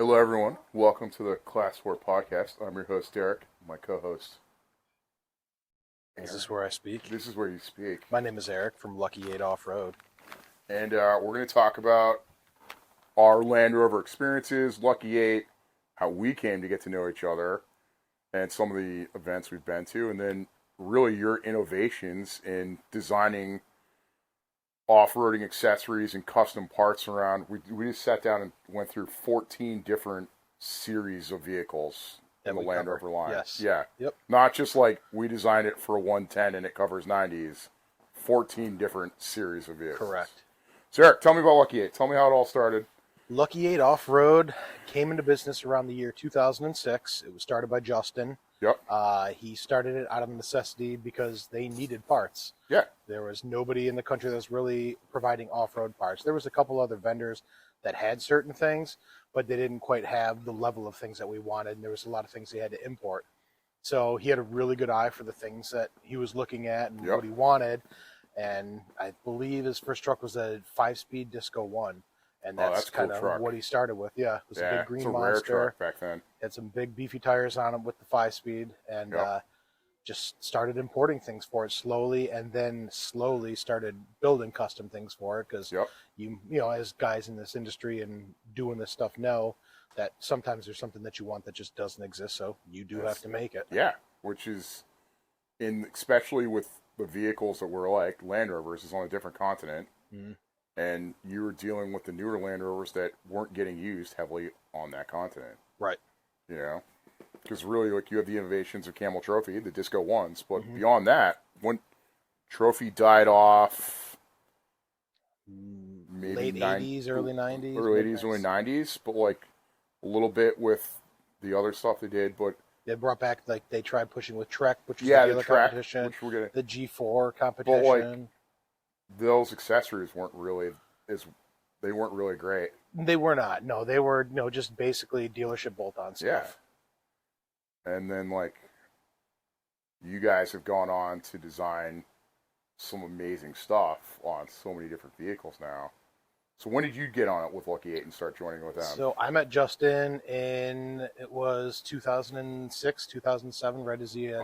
Hello, everyone. Welcome to the Class 4 podcast. I'm your host, Derek. My co-host, Aaron. Is this where I speak? This is where you speak. My name is Eric from Lucky8 Offroad. And we're going to talk about our Land Rover experiences, Lucky 8, how we came to get to know each other, and some of the events we've been to, and then really your innovations in designing off-roading accessories and custom parts around. We just sat down and went through 14 different series of vehicles in the Land Rover line. Yes. Yeah. Yep. Not just like we designed it for a 110 and it covers 90s. 14 different series of vehicles. Correct. So Eric, tell me about Lucky 8. Tell me how it all started. Lucky8 Offroad came into business around the year 2006. It was started by Justin. Yep. He started it out of necessity because they needed parts. Yeah. There was nobody in the country that was really providing off-road parts. There was a couple other vendors that had certain things, but they didn't quite have the level of things that we wanted, and there was a lot of things they had to import. So he had a really good eye for the things that he was looking at and what he wanted, and I believe his first truck was a 5-speed Disco 1. And that's kind of what he started with. Yeah, it was a big green monster. It's a rare truck back then. Had some big beefy tires on it with the 5-speed, and just started importing things for it slowly, and then slowly started building custom things for it because you know, as guys in this industry and doing this stuff know that sometimes there's something that you want that just doesn't exist, so you do have to make it. Yeah, which is especially with the vehicles that were like Land Rovers is on a different continent. Mm-hmm. And you were dealing with the newer Land Rovers that weren't getting used heavily on that continent. Right. You know? Because really, like, you have the innovations of Camel Trophy, the Disco 1s, but beyond that, when Trophy died off, maybe late 80s, early 90s. Early 80s, early 90s, but, like, a little bit with the other stuff they did, but... They brought back, like, they tried pushing with Trek, which is the other competition, which we're gonna, the G4 competition. But, like, those accessories weren't really great. They were not. No, they were just basically dealership bolt-on stuff. Yeah. And then like you guys have gone on to design some amazing stuff on so many different vehicles now. So when did you get on it with Lucky 8 and start joining with them? So I met Justin it was 2006, 2007, right as he had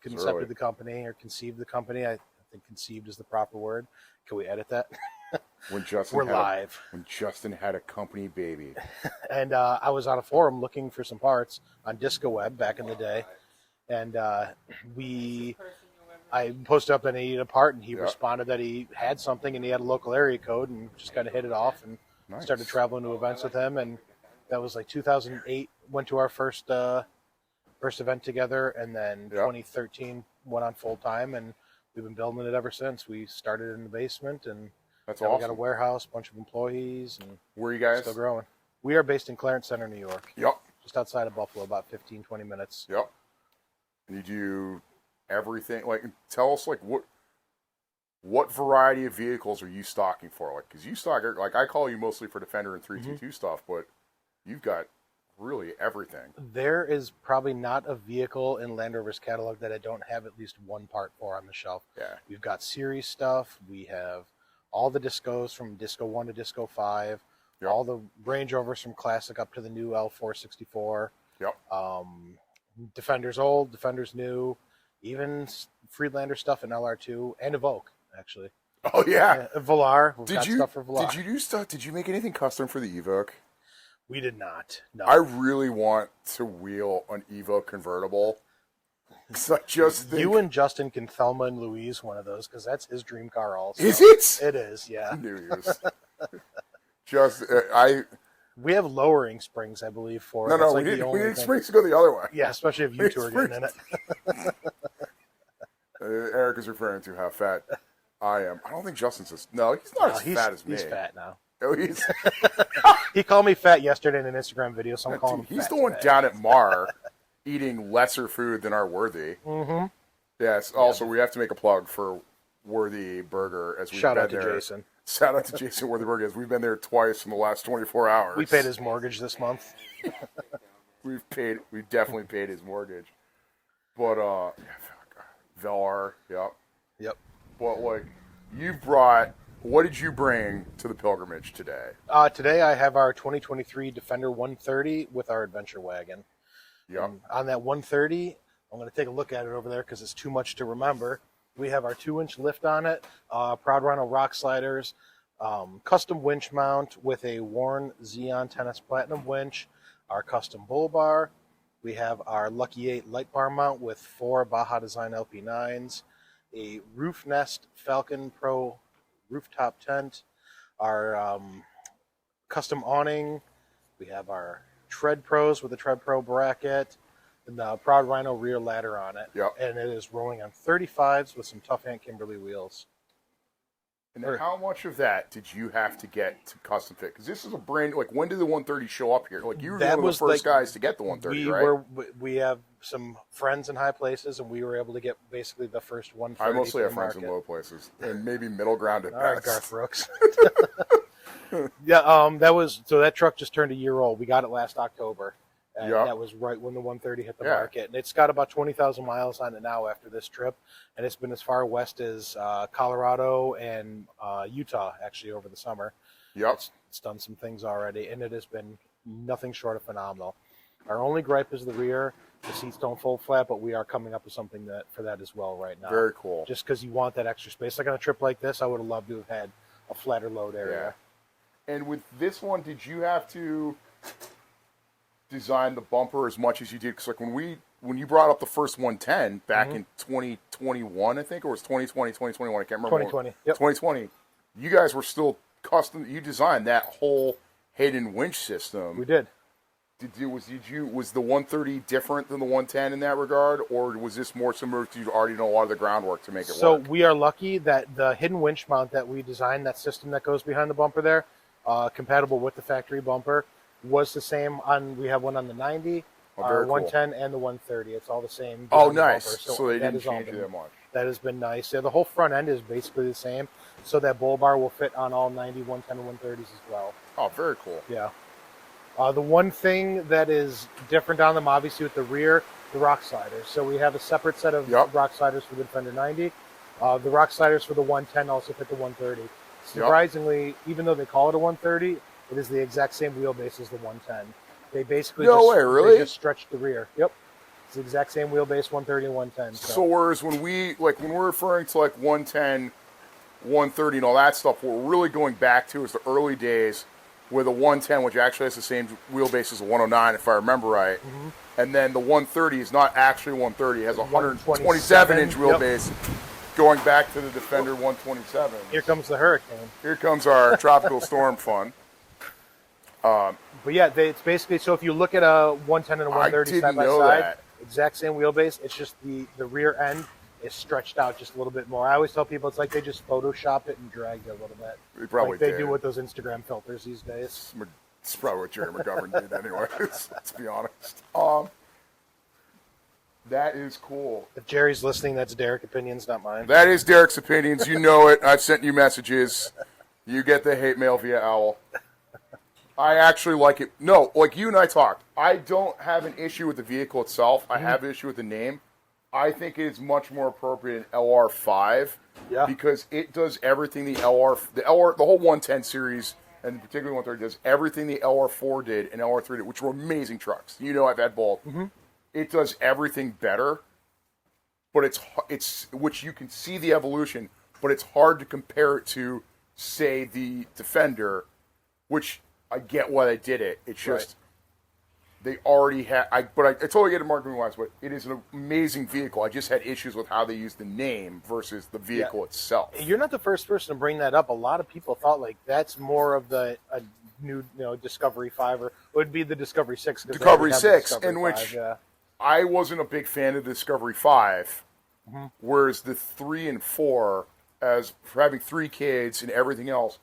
conceived the company or conceived the company. I think conceived is the proper word. Can we edit that? When Justin We're live. When Justin had a company baby. And I was on a forum looking for some parts on DiscoWeb back in the day. And I posted up that I needed a part, and he responded that he had something and he had a local area code, and just kind of hit it off and started traveling to events with him. And that was like 2008, went to our first event together, and then 2013 went on full time, and we've been building it ever since. We started in the basement, and that's awesome. We got a warehouse, bunch of employees, and where are you guys? Still growing. We are based in Clarence Center, New York. Yep. Just outside of Buffalo, about 15, 20 minutes. Yep. And you do everything. Like, tell us, like, what variety of vehicles are you stocking for? Like, because you stock, like, I call you mostly for Defender and 322 stuff, but you've got really everything. There is probably not a vehicle in Land Rover's catalog that I don't have at least one part for on the shelf. Yeah. We've got series stuff. We have all the Discos from Disco 1 to Disco 5. Yep. All the Range Rovers from Classic up to the new L464. Yep. Defender's old, Defender's new, even Freelander stuff in LR2 and Evoque, actually. Oh, yeah. Velar. We've got stuff for Velar. Did you do stuff? Did you make anything custom for the Evoque? We did not. No. I really want to wheel an Evoque convertible. I just think... You and Justin can Thelma and Louise one of those, because that's his dream car also. Is it? It is, yeah. I knew he was. We have lowering springs, I believe, for it. No, like we need springs to go the other way. Yeah, especially if you two are getting in it. Eric is referring to how fat I am. I don't think Justin's as... No, he's not as fat as me. He's fat now. Oh, he's... He called me fat yesterday in an Instagram video, so I'm calling him fat. He's the one down at Mar eating lesser food than our Worthy. Mm-hmm. Yes, also, we have to make a plug for Worthy Burger as we've Shout been out to there. Jason. Shout out to Jason Worthy Burger as we've been there twice in the last 24 hours. We paid his mortgage this month. We definitely paid his mortgage. But, Velar, yep. Yep. But, like, you've brought what did you bring to the pilgrimage today? Today I have our 2023 Defender 130 with our adventure wagon. Yep. On that 130, I'm going to take a look at it over there because it's too much to remember. We have our 2-inch lift on it, Proud Rhino rock sliders, custom winch mount with a Warren Xeon Tennis Platinum winch, our custom bull bar. We have our Lucky8 light bar mount with 4 Baja Design LP9s, a Roof Nest Falcon Pro rooftop tent, our custom awning. We have our Tread Pros with a Tread Pro bracket, and the Proud Rhino rear ladder on it. Yep. And it is rolling on 35s with some Tough Ant Kimberly wheels. And then how much of that did you have to get to custom fit? Because this is a brand, like, when did the 130 show up here? Like, you were one of the first guys to get the 130, right? We have some friends in high places, and we were able to get basically the first 130. I mostly have friends in low places, and maybe middle ground at All right, best. Garth Brooks. Yeah, that truck just turned a year old. We got it last October, and that was right when the 130 hit the market. And it's got about 20,000 miles on it now after this trip, and it's been as far west as Colorado and Utah actually over the summer. Yep. It's done some things already, and it has been nothing short of phenomenal. Our only gripe is the rear. The seats don't fold flat, but we are coming up with something for that as well right now. Very cool. Just because you want that extra space. Like on a trip like this, I would have loved to have had a flatter load area. Yeah. And with this one, did you have to design the bumper as much as you did? Because like when you brought up the first 110 back in 2021, I think, or it was 2020, 2021, I can't remember. 2020. Yep. 2020. You guys were still custom. You designed that whole hidden winch system. We did. Was the 130 different than the 110 in that regard, or was this more similar to you already know a lot of the groundwork to make it work? So we are lucky that the hidden winch mount that we designed, that system that goes behind the bumper there, compatible with the factory bumper, was the same on. We have one on the 90, very 110, and the 130. It's all the same. Oh, nice. Bumper. So they didn't change it that much. That has been nice. Yeah, the whole front end is basically the same, so that bull bar will fit on all 90, 110, and 130s as well. Oh, very cool. Yeah. The one thing that is different on them, obviously, with the rear, the rock sliders. So we have a separate set of rock sliders for the Defender 90. The rock sliders for the 110 also fit the 130. Surprisingly, even though they call it a 130, it is the exact same wheelbase as the 110. They basically they just stretched the rear. Yep. It's the exact same wheelbase, 130 and 110. So whereas when we're referring to like 110, 130 and all that stuff, what we're really going back to is the early days with a 110, which actually has the same wheelbase as a 109, if I remember right. Mm-hmm. And then the 130 is not actually 130. It has a 127-inch wheelbase going back to the Defender 127. Here comes the hurricane. Here comes our tropical storm fun. But yeah, it's basically, so if you look at a 110 and a 130 side by side, exact same wheelbase, it's just the rear end is stretched out just a little bit more. I always tell people it's like they just Photoshop it and dragged it a little bit. They probably like they do with those Instagram filters these days. It's probably what Jerry McGovern did anyway, let's be honest. That is cool. If Jerry's listening, that's Derek's opinions, not mine. That is Derek's opinions. You know it. I've sent you messages. You get the hate mail via Owl. I actually like it. No, like you and I talked. I don't have an issue with the vehicle itself. I have an issue with the name. I think it is much more appropriate in LR5 because it does everything the whole 110 series, and particularly 130, does everything the LR4 did and LR3 did, which were amazing trucks. You know, I've had both. Mm-hmm. It does everything better, but it's which you can see the evolution, but it's hard to compare it to, say, the Defender, which I get why they did it. It's just they already had. I totally get it marketing wise, but it is an amazing vehicle. I just had issues with how they used the name versus the vehicle itself. You're not the first person to bring that up. A lot of people thought like that's more of a new, Discovery 5, or it would be the Discovery 6. Discovery 6, in which I wasn't a big fan of the Discovery 5, whereas the 3 and 4, as for having 3 kids and everything else,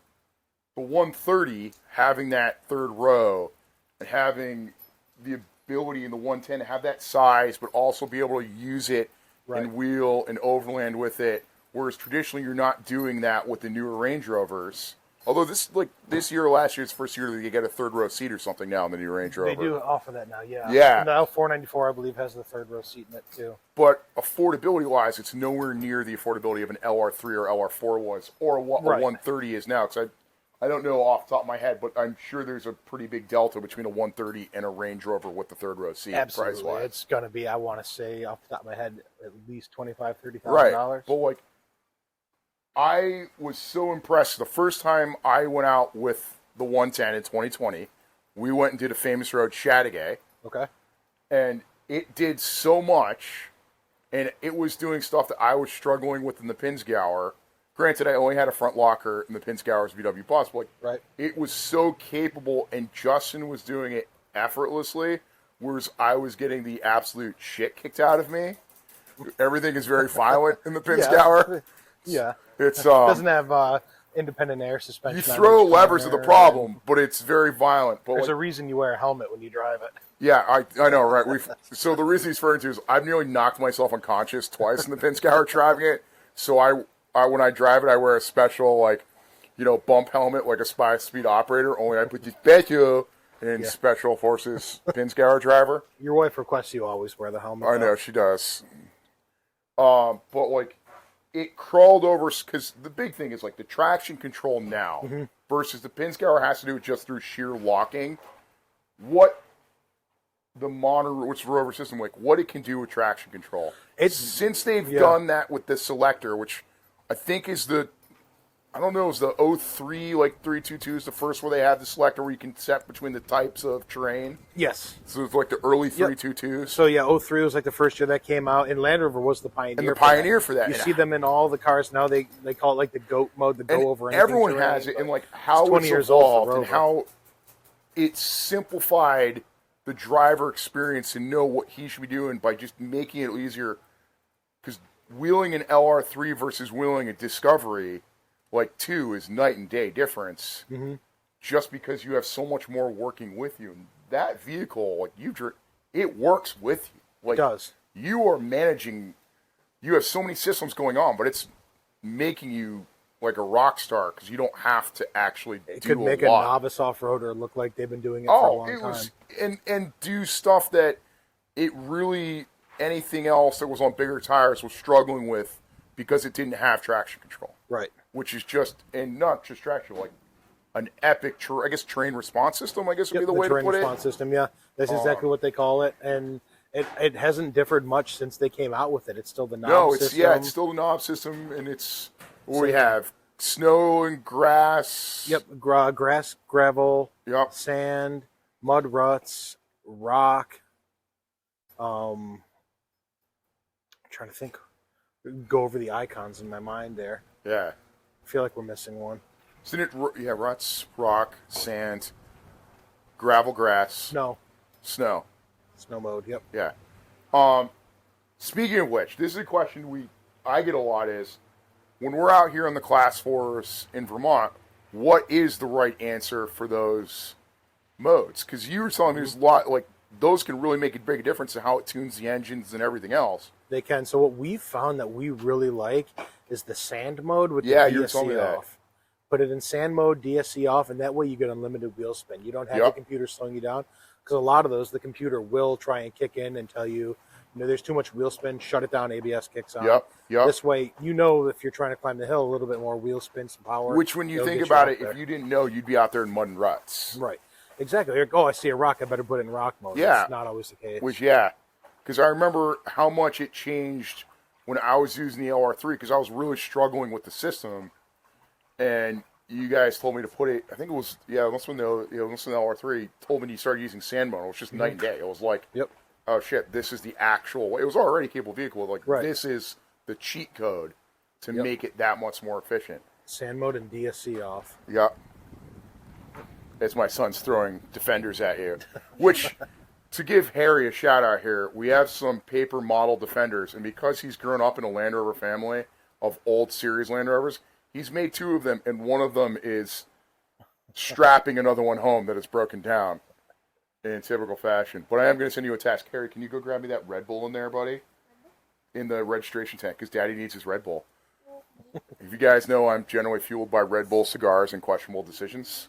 the 130 having that third row and having the ability in the 110 to have that size, but also be able to use it and wheel and overland with it. Whereas traditionally you're not doing that with the newer Range Rovers. Although this year or last year's first year that you get a third row seat or something now in the new Range Rover. They do offer that now, yeah. Yeah. And the L494, I believe, has the third row seat in it too. But affordability-wise, it's nowhere near the affordability of an LR3 or LR4 was, or what a 130 is now. Because I don't know off the top of my head, but I'm sure there's a pretty big delta between a 130 and a Range Rover with the third row seat. Absolutely. Price-wise. It's going to be, I want to say, off the top of my head, at least $25,000, $30,000. Right. But like, I was so impressed. The first time I went out with the 110 in 2020, we went and did a famous road, Chateauguay. Okay. And it did so much, and it was doing stuff that I was struggling with in the Pinzgauer. Granted, I only had a front locker in the Pinzgauer's VW Plus, but right. It was so capable, and Justin was doing it effortlessly, whereas I was getting the absolute shit kicked out of me. Everything is very violent in the Pinzgauer. Yeah. It's doesn't have independent air suspension. You throw levers are the problem, but it's very violent. But there's a reason you wear a helmet when you drive it. Yeah, I know, right? So the reason he's referring to is I've nearly knocked myself unconscious twice in the Pinzgauer driving it. So I when I drive it, I wear a special bump helmet like a 5-speed operator. Only I put the special in Special Forces Pinzgauer driver. Your wife requests you always wear the helmet. I know she does. But like. It crawled over, because the big thing is like the traction control now versus the Pinzgauer has to do it just through sheer locking. What the Rover system, like what it can do with traction control. Since they've done that with the Selector, which I think is the 03, like 322 is the first where they have the Selector where you can set between the types of terrain. Yes. So it's like the early 322s. So yeah, 03 was like the first year that came out, and Land Rover was the pioneer. And the pioneer for that. You see them in all the cars now. They call it like the GOAT mode, the go over. Everyone terrain, has it, and like how it's evolved and how it simplified the driver experience to know what he should be doing by just making it easier. Because wheeling an LR3 versus wheeling a Discovery. Like 2 is night and day difference, just because you have so much more working with you. And that vehicle, like it works with you. Like, it does. You are managing. You have so many systems going on, but it's making you like a rock star because you don't have to actually do a lot. It could make a novice off-roader look like they've been doing it for a long time. And do stuff that it really anything else that was on bigger tires was struggling with because it didn't have traction control. Right. Which is just, and not just traction, like an epic, terrain response system, I guess would be the way to put it. Terrain response system, yeah. That's exactly what they call it. And it hasn't differed much since they came out with it. It's still the knob system. Yeah, it's still the knob system, and it's, what we have, snow and grass. Yep, grass, gravel, sand, mud ruts, rock. I'm trying to think. Go over the icons in my mind there. Yeah. I feel like we're missing one. Isn't it, ruts, rock, sand, gravel, grass. Snow. Snow mode, yep. Yeah. Speaking of which, this is a question I get a lot is, when we're out here on the Class 4s in Vermont, what is the right answer for those modes? Because you were telling me there's a lot, like, those can really make a big difference in how it tunes the engines and everything else. They can. So what we found that we really like is the sand mode with the DSC off. Put it in sand mode, DSC off, and that way you get unlimited wheel spin. You don't have the computer slowing you down. Because a lot of those, the computer will try and kick in and tell you, there's too much wheel spin, shut it down, ABS kicks on. Yep. This way, if you're trying to climb the hill, a little bit more wheel spin, some power. Which, when you think about it, if you didn't know, you'd be out there in mud and ruts. Right. Exactly. I see a rock, I better put it in rock mode. Yeah. That's not always the case. Because I remember how much it changed when I was using the LR3, because I was really struggling with the system, and you guys told me to put it, I think it was, once when the LR3 told me you started using sand mode, it was just night and day. It was like, oh shit, this is the actual, it was already a capable vehicle, like this is the cheat code to make it that much more efficient. Sand mode and DSC off. Yep. As my son's throwing Defenders at you, which... To give Harry a shout out here, we have some paper model Defenders, and because he's grown up in a Land Rover family of old series Land Rovers, he's made 2 of them, and one of them is strapping another one home that is broken down in typical fashion. But I am going to send you a task. Harry, can you go grab me that Red Bull in there, buddy? In the registration tank, because Daddy needs his Red Bull. If you guys know, I'm generally fueled by Red Bull cigars and questionable decisions.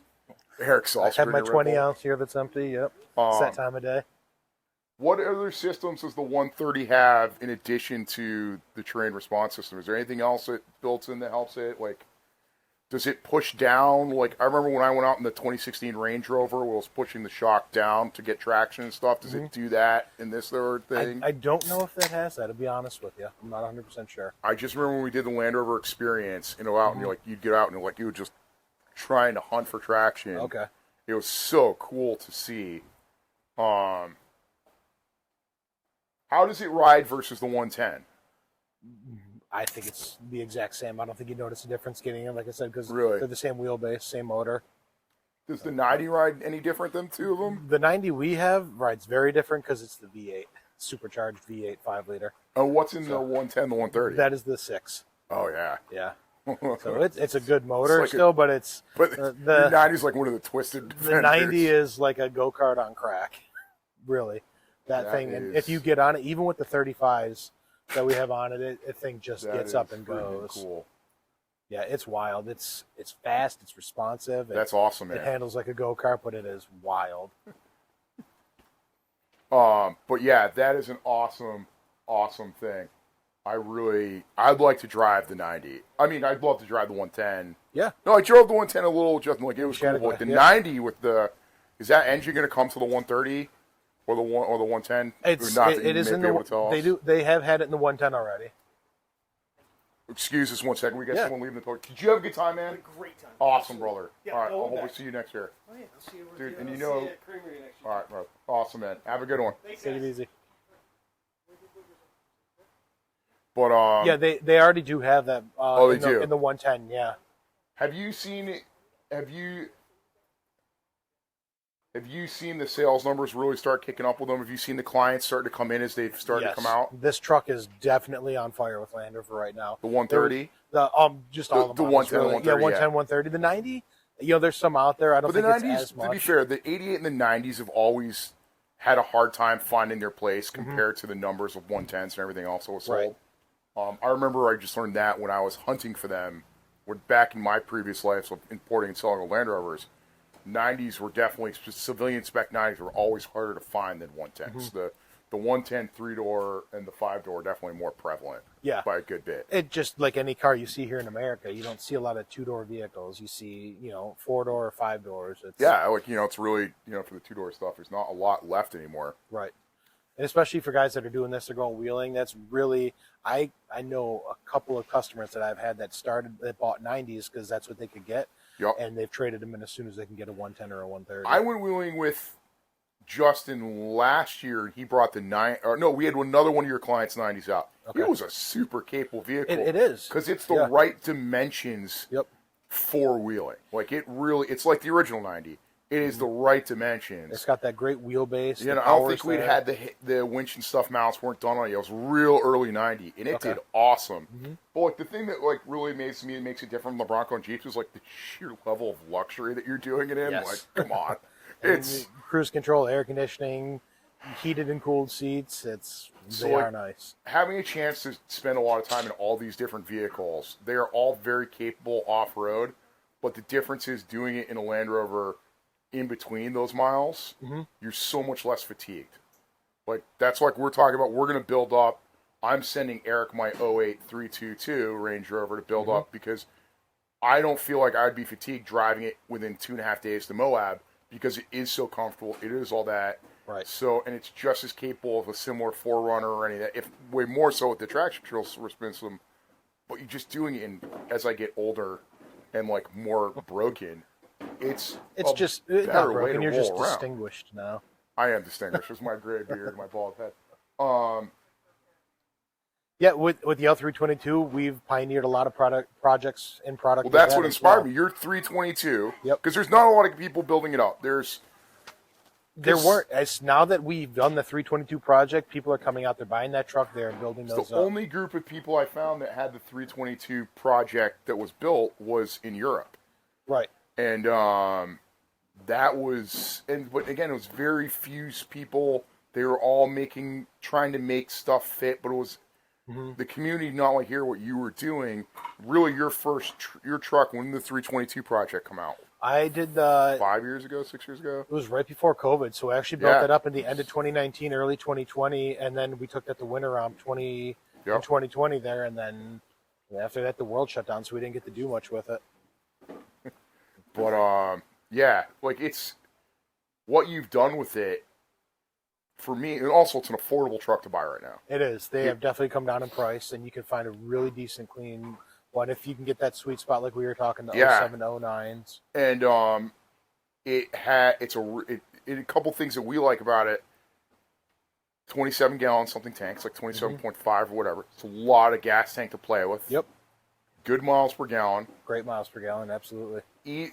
Eric's I also have my drinking Red 20 Bull. ounce here that's empty. Yep. It's that time of day. What other systems does the 130 have in addition to the terrain response system? Is there anything else that built in that helps it? Like, does it push down? Like, I remember when I went out in the 2016 Range Rover, where I was pushing the shock down to get traction and stuff. Does it do that in this third thing? I don't know if that has that, to be honest with you. I'm not 100% sure. I just remember when we did the Land Rover experience, out and you'd get out and you would just trying to hunt for traction. Okay. It was so cool to see. How does it ride versus the 110? I think it's the exact same. I don't think you notice a difference getting in, like I said, because Really? they're the same wheelbase, same motor. Does the 90 ride any different than two of them? The 90 we have rides very different because it's the V8, supercharged V8 5-liter. Oh, what's in the 110, the 130? That is the 6. Oh, yeah. Yeah. So it's a good motor like still, but it's But the 90 is like one of the twisted the 90 is like a go-kart on crack, really. That thing, and if you get on it, even with the 35s that we have on it, it thing just gets up and goes. Cool. Yeah, it's wild. It's fast. It's responsive. That's awesome, man. It handles like a go-kart, but it is wild. But yeah, that is an awesome, awesome thing. I'd like to drive the 90. I mean, I'd love to drive the 110. Yeah. No, I drove the 110 a little, just like it was cool. But Like the 90 with is that engine going to come to the 130 or the 110? It is in the. They have had it in the 110 already. Excuse us 1 second. We got someone leaving the door. Did you have a good time, man? Great time. Awesome, brother. Yeah, all right, I'll I hope back. we see you next year. Oh, yeah, I'll see you over Dude, here. and I'll you see know- you at Creamery next year. All right, bro. Awesome, man. Have a good one. Thanks, Take it guys. easy. But Yeah, they already do have that. they do? In the 110. Yeah. have you seen it? Have you seen the sales numbers really start kicking up with them? Have you seen the clients starting to come in as they've started Yes. to come out? This truck is definitely on fire with Land Rover right now. The 130? Just all The the 110, models, really. 130, Yeah, 110, 130. The 90, there's some out there. I don't But the think it's 90s, as to much. be fair, the 88 and the 90s have always had a hard time finding their place compared to the numbers of 110s and everything else that was sold. Right. I remember I just learned that when I was hunting for them, back in my previous life of importing and selling Land Rovers. 90s were definitely, civilian spec 90s were always harder to find than 110s. The 110 3-door and the 5-door are definitely more prevalent by a good bit. It just like any car you see here in America, you don't see a lot of 2-door vehicles. You see, 4-door or 5-doors. It's really, for the 2-door stuff, there's not a lot left anymore. Right. And especially for guys that are doing this, they're going wheeling. That's really, I know a couple of customers that I've had that bought 90s because that's what they could get. Yep. And they've traded them in as soon as they can get a 110 or a 130. I went wheeling with Justin last year. He brought we had another one of your clients' 90s out. Okay. It was a super capable vehicle. It is. Because it's the right dimensions for wheeling. Like it's like the original 90. It is the right dimensions. It's got that great wheelbase. I don't think we'd had the winch and stuff mounts weren't done on it. It was real early 90, and it did awesome. But like the thing that really makes it different from the Bronco and Jeeps is like the sheer level of luxury that you're doing it in. Yes. Like, come on, it's cruise control, air conditioning, heated and cooled seats. They are nice. Having a chance to spend a lot of time in all these different vehicles. They are all very capable off road, but the difference is doing it in a Land Rover. In between those miles, you're so much less fatigued. Like that's like we're talking about. We're going to build up. I'm sending Eric my 08 322 Range Rover to build up because I don't feel like I'd be fatigued driving it within 2.5 days to Moab because it is so comfortable. It is all that. Right. So and it's just as capable of a similar 4Runner or any of that. If way more so with the traction control system, but you're just doing it as I get older and like more broken. It's just better not way broken. to You're just roll around. distinguished now. I am distinguished. It's my gray beard and my bald head. Yeah, with the L322, we've pioneered a lot of projects in product. Well, that's what inspired me. You're 322. Yep. Because there's not a lot of people building it up. There weren't. As now that we've done the 322 project, people are coming out. They're buying that truck. They're building those. The only group of people I found that had the 322 project that was built was in Europe. Right. And but again, it was very few people. They were all trying to make stuff fit, but it was the community not only hear what you were doing. Really, your your truck, when did the 322 project come out? I did 5 years ago, 6 years ago. It was right before COVID, so we actually built that up in the end of 2019, early 2020, and then we took that to winter around 2020 there, and then after that the world shut down, so we didn't get to do much with it. But yeah, like it's what you've done with it. For me, and also it's an affordable truck to buy right now. It is. They have definitely come down in price, and you can find a really decent, clean one if you can get that sweet spot like we were talking, the 07, 09s. And a couple things that we like about it. 27 gallon something tanks, like 27.5 or whatever. It's a lot of gas tank to play with. Yep. Good miles per gallon. Great miles per gallon, absolutely.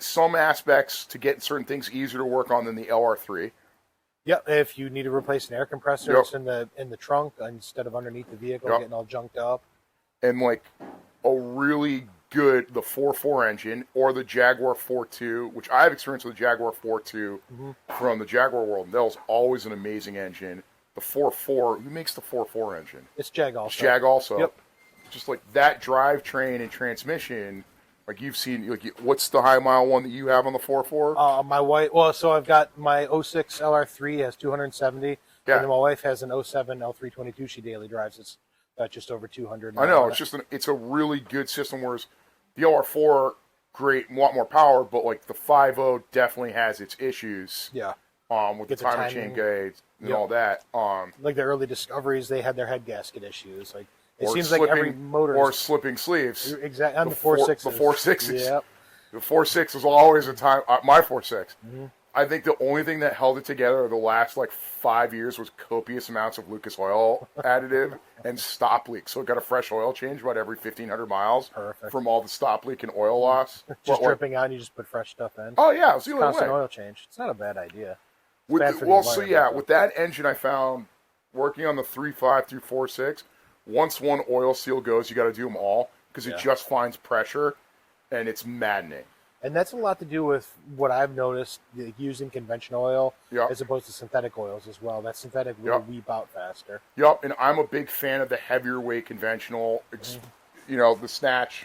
Some aspects to get certain things easier to work on than the LR3. Yeah, if you need to replace an air compressor, it's in the trunk instead of underneath the vehicle, getting all junked up. And like a really good, the 4.4 engine or the Jaguar 4.2, which I have experience with the Jaguar 4.2 from the Jaguar world. That was always an amazing engine. The 4.4, who makes the 4.4 engine? It's Jag also. It's Jag also. Yep. Just like that drivetrain and transmission. Like you've seen, like what's the high mile one that you have on the 4.4? My wife. Well, so I've got my 06 LR3 has 270, and then my wife has an 07 L322. She daily drives. It's just over 200. I know. It's a really good system. Whereas the LR4, great, a lot more power, but like the 5.0 definitely has its issues. Yeah. With the timing chain gauge and all that. Like the early Discoveries, they had their head gasket issues. Like. It seems like every motor or slipping sleeves. Exactly. On the 4.6s. The 4.6s. Yep. The 4.6 was always a time. My 4.6. I think the only thing that held it together the last like 5 years was copious amounts of Lucas oil additive and stop leak. So it got a fresh oil change about every 1,500 miles. Perfect. From all the stop leak and oil loss. Just dripping out, and you just put fresh stuff in. Oh yeah, it's the only constant way. oil change. It's not a bad idea. With that engine, I found working on the 3.5 through 4.6. Once one oil seal goes, you got to do them all because it just finds pressure, and it's maddening. And that's a lot to do with what I've noticed using conventional oil as opposed to synthetic oils as well. That synthetic will weep out faster. Yep, and I'm a big fan of the heavier weight conventional. You know, the Snatch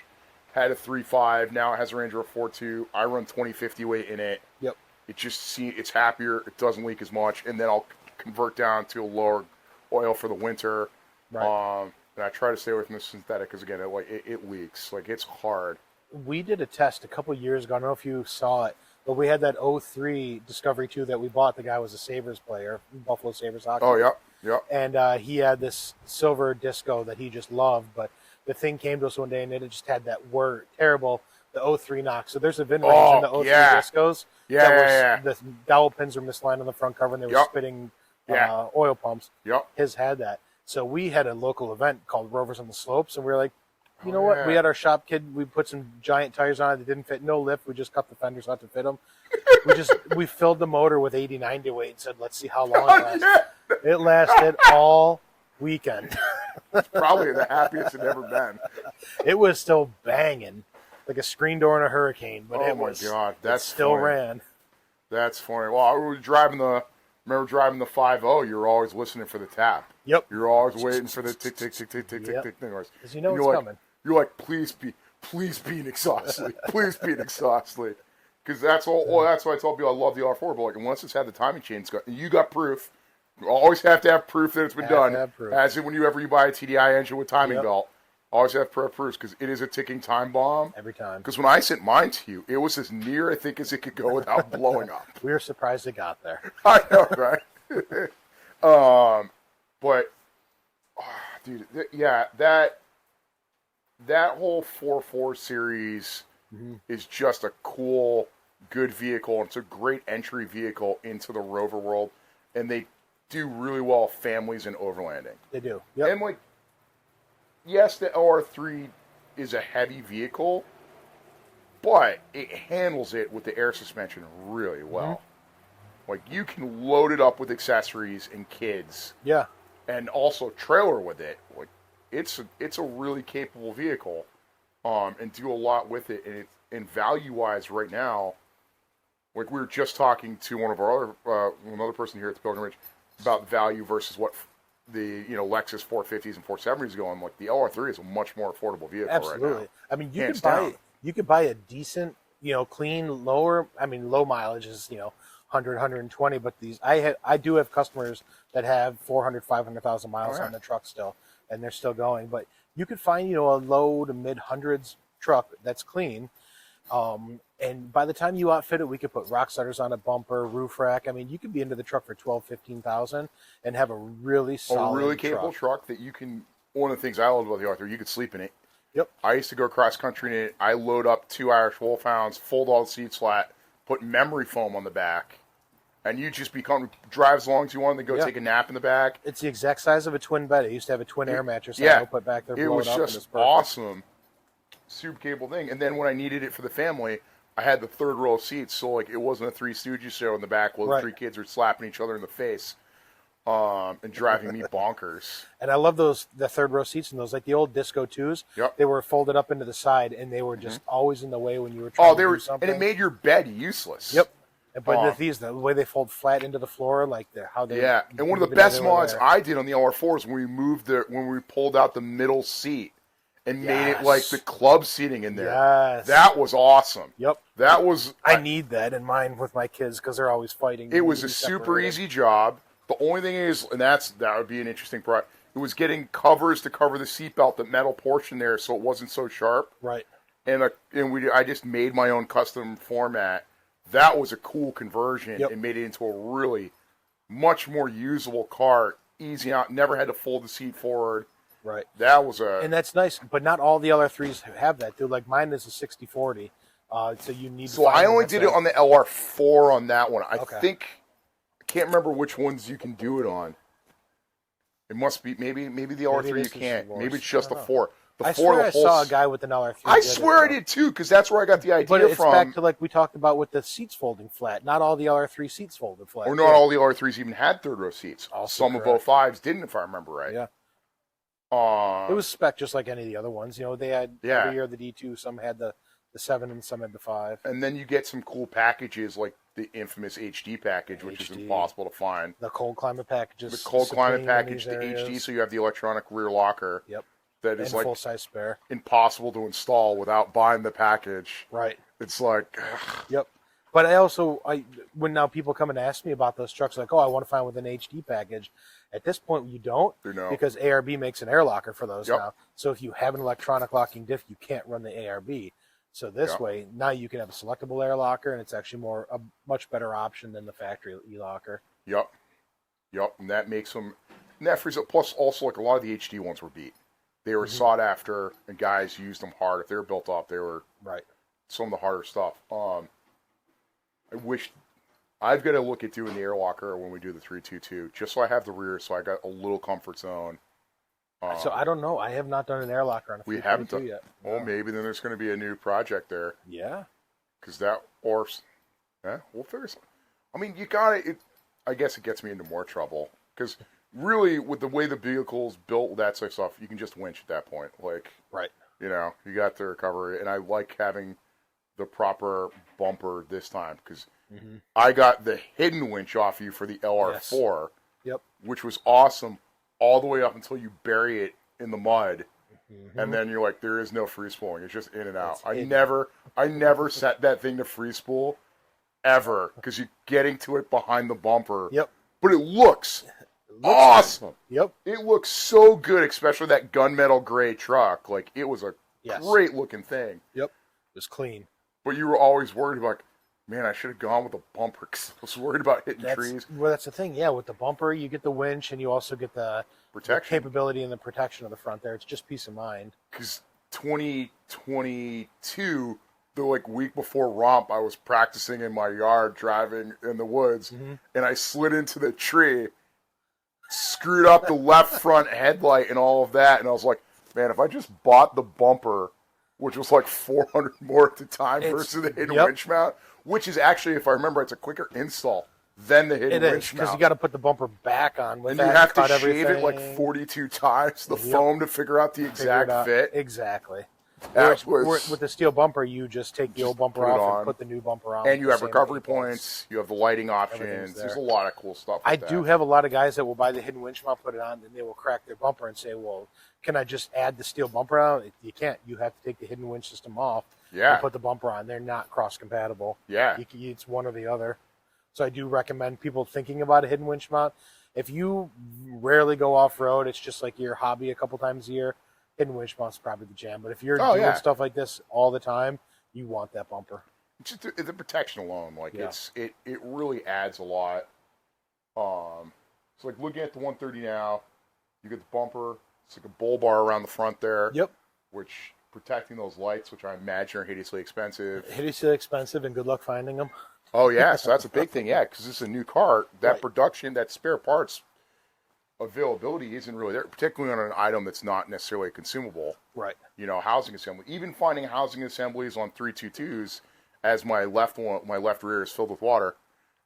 had a 3.5. Now it has a Range Rover 4.2. I run 2050 weight in it. Yep. It's happier. It doesn't leak as much, and then I'll convert down to a lower oil for the winter. Right. And I try to stay away from the synthetic because again, it leaks. Like it's hard. We did a test a couple years ago. I don't know if you saw it, but we had that 03 Discovery 2 that we bought. The guy was a Sabres player, Buffalo Sabres hockey. Oh yeah. And he had this silver disco that he just loved, but the thing came to us one day and it just had that terrible the 03 knock. So there's a VIN range in the 03 discos. The dowel pins were misaligned on the front cover and they were spitting oil pumps. Yep. His had that. So we had a local event called Rovers on the Slopes, and we were like, you know what? We had our shop kid. We put some giant tires on it that didn't fit. No lift. We just cut the fenders out to fit them. We filled the motor with 80-90 weight and said, let's see how long it lasts. It lasted all weekend. It's probably the happiest it's ever been. It was still banging like a screen door in a hurricane, but it still ran. That's funny. Well, we were driving the 5.0, you were always listening for the tap. Yep. You're always waiting for the tick, tick, tick, tick, tick, tick, tick. Because you know it's coming. You're like, please be exhaustively. Please be exhaustively. Because that's all. Well, that's why I told people I love the R4, but like, unless it's had the timing chains, you got proof. You always have to have proof that it's been done. As in whenever you buy a TDI engine with timing belt, always have proofs because it is a ticking time bomb. Every time. Because when I sent mine to you, it was as near, I think, as it could go without blowing up. We were surprised it got there. I know, right? But, dude, that whole 4.4 series is just a cool, good vehicle. It's a great entry vehicle into the Rover world, and they do really well families and overlanding. They do. Yep. And like, yes, the LR3 is a heavy vehicle, but it handles it with the air suspension really well. Like, you can load it up with accessories and kids. Yeah. And also trailer with it. Like, it's a really capable vehicle, and do a lot with it. And value-wise right now, like we were just talking to one of our other, another person here at the Pilgrimage about value versus what the Lexus 450s and 470s go, I'm like, the LR3 is a much more affordable vehicle Absolutely. right now. I mean, Hands down. you could buy a decent, clean, low mileage is 100, 120, but I do have customers that have 400, 500,000 miles on the truck still, and they're still going. But you could find a low to mid hundreds truck that's clean. And by the time you outfit it, we could put rock starters on a bumper, roof rack. I mean, you could be into the truck for 12, 15,000 and have a really solid, really capable truck that you can. One of the things I love about the R3, you could sleep in it. Yep. I used to go cross country in it. I load up 2 Irish Wolfhounds, fold all the seats flat, put memory foam on the back, and you just drive as long as you want, then go take a nap in the back. It's the exact size of a twin bed. It used to have a twin air mattress. I put back there. It was just awesome. Super capable thing. And then when I needed it for the family, I had the third row of seats, so like it wasn't a Three Stooges show in the back where the 3 kids were slapping each other in the face and driving me bonkers. And I love the third row seats and those, like the old Disco 2s. Yep. They were folded up into the side, and they were just always in the way when you were trying to do something. And it made your bed useless. Yep. But the way they fold flat into the floor, like how they... Yeah, and one of the best mods I did on the LR4 is when we pulled out the middle seat and made it like the club seating in there. Yes. That was awesome. Yep. That was... I need that in mine with my kids because they're always fighting. It was a super easy job. The only thing is, and that would be an interesting part, it was getting covers to cover the seatbelt, the metal portion there, so it wasn't so sharp. Right. And I just made my own custom format. That was a cool conversion and made it into a really much more usable car. Easy out, never had to fold the seat forward. Right. That was and that's nice, but not all the LR3s have that, dude. Like mine is a 60/40, so you need. So I only did it on the LR4 on that one. I think I can't remember which ones you can do it on. It must be maybe the LR3 you can't. Maybe it's just the 4. I swear I saw a guy with an LR3. I swear I did too, because that's where I got the idea from. But it's back to like we talked about with the seats folding flat. Not all the LR3 seats folded flat. Or not all the LR3s even had third row seats. Also Some of 05s didn't, if I remember right. Yeah. It was spec just like any of the other ones. They had every year the D2. Some had the 7 and some had the 5. And then you get some cool packages like the infamous HD package, which is impossible to find. The cold climate packages. The cold climate package, the HD, so you have the electronic rear locker. Yep. That is like full-size spare. Impossible to install without buying the package. Right. It's like... Yep. But when now people come and ask me about those trucks, like, I want to find with an HD package. At this point, you don't, because ARB makes an air locker for those now. So if you have an electronic locking diff, you can't run the ARB. So this way, now you can have a selectable air locker, and it's actually a much better option than the factory e-locker. Yep. And that makes them... And that frees up... Plus, also, like, a lot of the HD ones were beat. They were sought after, and guys used them hard. If they were built up, they were some of the harder stuff. I wish I've got to look at doing the air locker when we do the 322, just so I have the rear, so I got a little comfort zone. So I don't know. I have not done an air locker on a 322 we haven't done yet. Well, maybe then there's going to be a new project there. Yeah. Because we'll figure something. I mean, you got it. I guess it gets me into more trouble because. Really, with the way the vehicle's built, that sort of stuff, you can just winch at that point. Like, you got the recovery, and I like having the proper bumper this time because I got the hidden winch off you for the LR4, which was awesome, all the way up until you bury it in the mud, and then you're like, there is no free spooling; it's just in and out. I never set that thing to free spool ever because you're getting to it behind the bumper. Yep, but it looks awesome. Yep. It looks so good, especially that gunmetal gray truck. Like, it was a great looking thing. Yep. It was clean. But you were always worried about, man, I should have gone with a bumper because I was worried about hitting trees. Well, that's the thing. Yeah, with the bumper, you get the winch and you also get the capability and the protection of the front there. It's just peace of mind. Because 2022, the week before Romp, I was practicing in my yard driving in the woods, and I slid into the tree, screwed up the left front headlight and all of that, and I was like, man, if I just bought the bumper, which was like $400 more at the time versus the hidden winch mount, which is actually, if I remember, it's a quicker install than the hidden winch mount. Because you got to put the bumper back on with and that. You have to shave it like 42 times, the foam, to figure out the exact fit. Exactly. That With the steel bumper, you just take the old bumper off and put the new bumper on. And you have recovery points. You have the lighting options. There's a lot of cool stuff. I do have a lot of guys that will buy the hidden winch mount, put it on, and they will crack their bumper and say, "Well, can I just add the steel bumper on?" You can't. You have to take the hidden winch system off and put the bumper on. They're not cross compatible. Yeah, it's one or the other. So I do recommend people thinking about a hidden winch mount. If you rarely go off road, it's just like your hobby a couple times a year. Hidden winch mount's probably the jam. But if you're doing stuff like this all the time, you want that bumper. Just the protection alone, like it really adds a lot. So like looking at the 130 now, you get the bumper. It's like a bull bar around the front there. Yep. Which protecting those lights, which I imagine are hideously expensive. Hideously expensive, and good luck finding them. Oh yeah, so that's a big thing. Yeah, because it's a new car. That production, that spare parts availability isn't really there, particularly on an item that's not necessarily a consumable. Right. You know, housing assembly. Even finding housing assemblies on 322s, as my left rear is filled with water,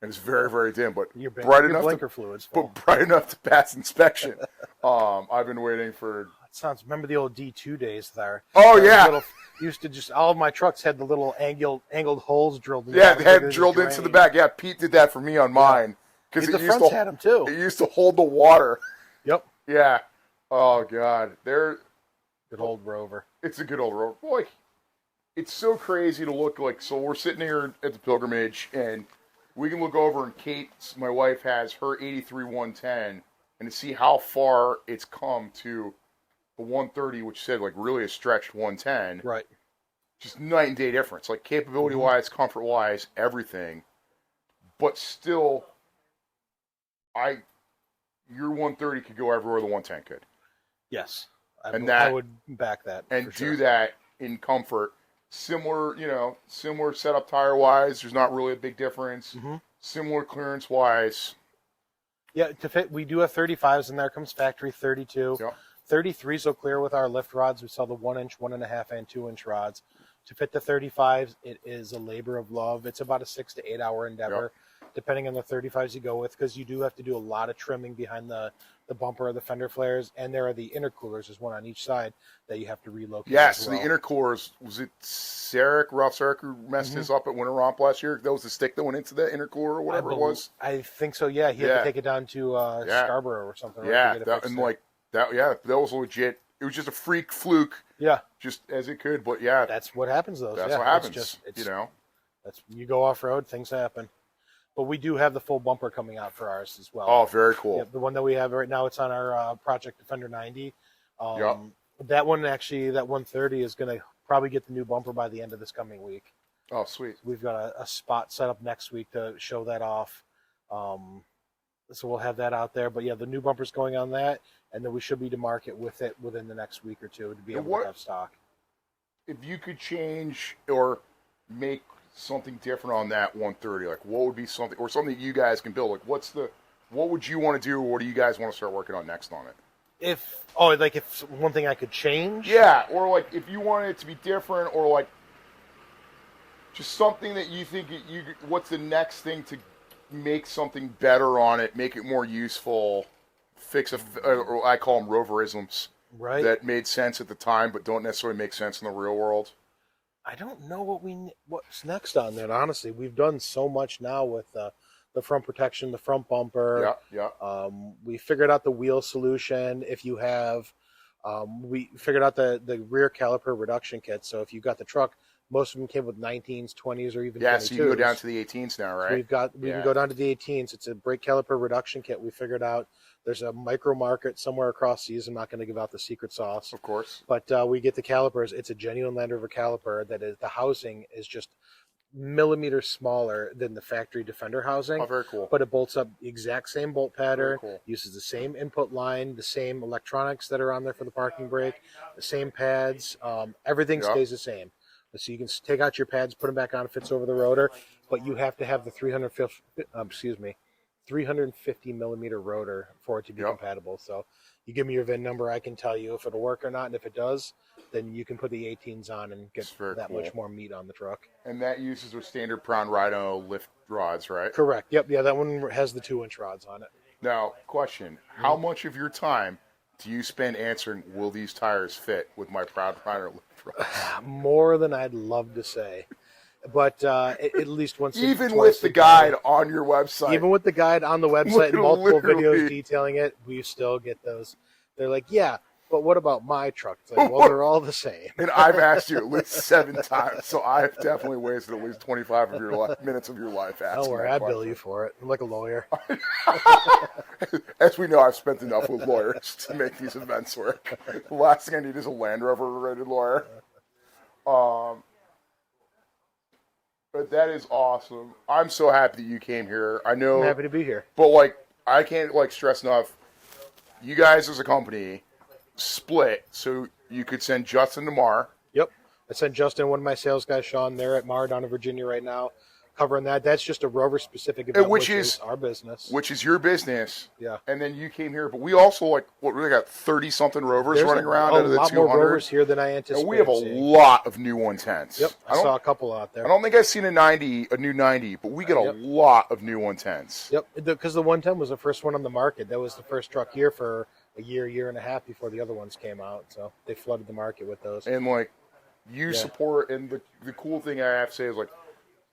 and it's very, very dim, but bright enough to pass inspection. I've been waiting for. That sounds. Remember the old D2 days there? Oh yeah. Used to just all of my trucks had the little angled holes drilled. Yeah, they had drilled into the back. Yeah, Pete did that for me on mine. Because the fronts had them too. It used to hold the water. Yep. Yeah. Oh God, they're good old Rover. It's a good old Rover. Boy, it's so crazy to look like. So we're sitting here at the Pilgrimage, and we can look over, and Kate, my wife, has her 83 110, and to see how far it's come to the 130, which said like really a stretched 110. Right. Just night and day difference, like capability wise, comfort wise, everything. But still. Your 130 could go everywhere the 110 could. Yes, I would back that. And do that in comfort. Similar setup tire wise. There's not really a big difference. Mm-hmm. Similar clearance wise. Yeah, to fit, we do have 35s in there. Comes factory 32. Yep. 33s will clear with our lift rods. We sell the 1-inch, 1.5, and 2-inch rods. To fit the 35s, it is a labor of love. It's about a 6 to 8 hour endeavor. Yep. Depending on the 35s you go with, because you do have to do a lot of trimming behind the bumper or the fender flares, and there are the intercoolers. There's one on each side that you have to relocate. Yeah, so the intercoolers, was it Ralph Sarek, who messed his up at Winter Romp last year? That was the stick that went into the intercooler or whatever it was? I think so, yeah. He had to take it down to Scarborough or something. Yeah, that was legit. It was just a freak fluke. Yeah. Just as it could, but yeah. That's what happens, though. That's what happens, you go off-road, things happen. But we do have the full bumper coming out for ours as well. Oh, very cool. Yep, the one that we have right now, it's on our Project Defender 90. That one, actually, that 130 is going to probably get the new bumper by the end of this coming week. Oh, sweet. We've got a spot set up next week to show that off. So we'll have that out there. But, yeah, the new bumper's going on that, and then we should be to market with it within the next week or two to be able to have stock. If you could change or make something different on that 130, like what would be something that you guys can build, like what would you want to do, or what do you guys want to start working on next on it? If one thing I could change, or like if you wanted it to be different, or like just something that you think what's the next thing to make something better on it, make it more useful, fix or I call them Roverisms, right, that made sense at the time but don't necessarily make sense in the real world. I don't know what's next on that, honestly. We've done so much now with the front protection, the front bumper. Yeah. We figured out the wheel solution. If you have, we figured out the rear caliper reduction kit. So if you've got the truck, most of them came with 19s, 20s, or even 22s. So you can go down to the 18s now, right? So we can go down to the 18s. It's a brake caliper reduction kit. We figured out there's a micro market somewhere across seas. I'm not going to give out the secret sauce. Of course. But we get the calipers. It's a genuine Land Rover caliper that is, the housing is just millimeters smaller than the factory Defender housing. Oh, very cool. But it bolts up the exact same bolt pattern, cool. Uses the same input line, the same electronics that are on there for the parking brake, the same pads. Everything stays the same. So you can take out your pads, put them back on, it fits over the rotor, but you have to have the 350 millimeter rotor for it to be compatible. So you give me your VIN number, I can tell you if it'll work or not, and if it does, then you can put the 18s on and get that much more meat on the truck. And that uses their standard Prawn Rhino lift rods, right? Correct. Yep. Yeah, that one has the 2-inch rods on it. Now, question: how much of your time do you spend answering, will these tires fit with my Proud Priner lift trucks? More than I'd love to say. But at least once even with the guide on your website. Even with the guide on the website and multiple Literally. videos detailing it, we still get those. They're like, yeah, but what about my truck? It's like, well, they're all the same. And I've asked you at least 7 times, so I've definitely wasted at least 25 of your minutes of your life asking. Don't worry, I bill you for it. I'm like a lawyer. As we know, I've spent enough with lawyers to make these events work. The last thing I need is a Land Rover-rated lawyer. But that is awesome. I'm so happy that you came here. I know. I'm happy to be here. But, like, I can't, like, stress enough. You guys as a company split, so you could send Justin to Mar. Yep. I sent Justin, one of my sales guys, Sean, there at Mar down in Virginia right now, covering that. That's just a Rover-specific event, which is our business. Which is your business. Yeah. And then you came here. But we also, like, what, we got 30-something Rovers running around out of the 200. A lot more Rovers here than I anticipated. And we have a lot of new 110s. Yep. I saw a couple out there. I don't think I've seen a new 90, but we get a lot of new 110s. Yep. Because the 110 was the first one on the market. That was the first truck here for a year and a half before the other ones came out. So they flooded the market with those. And, like, you support, and the cool thing I have to say is, like,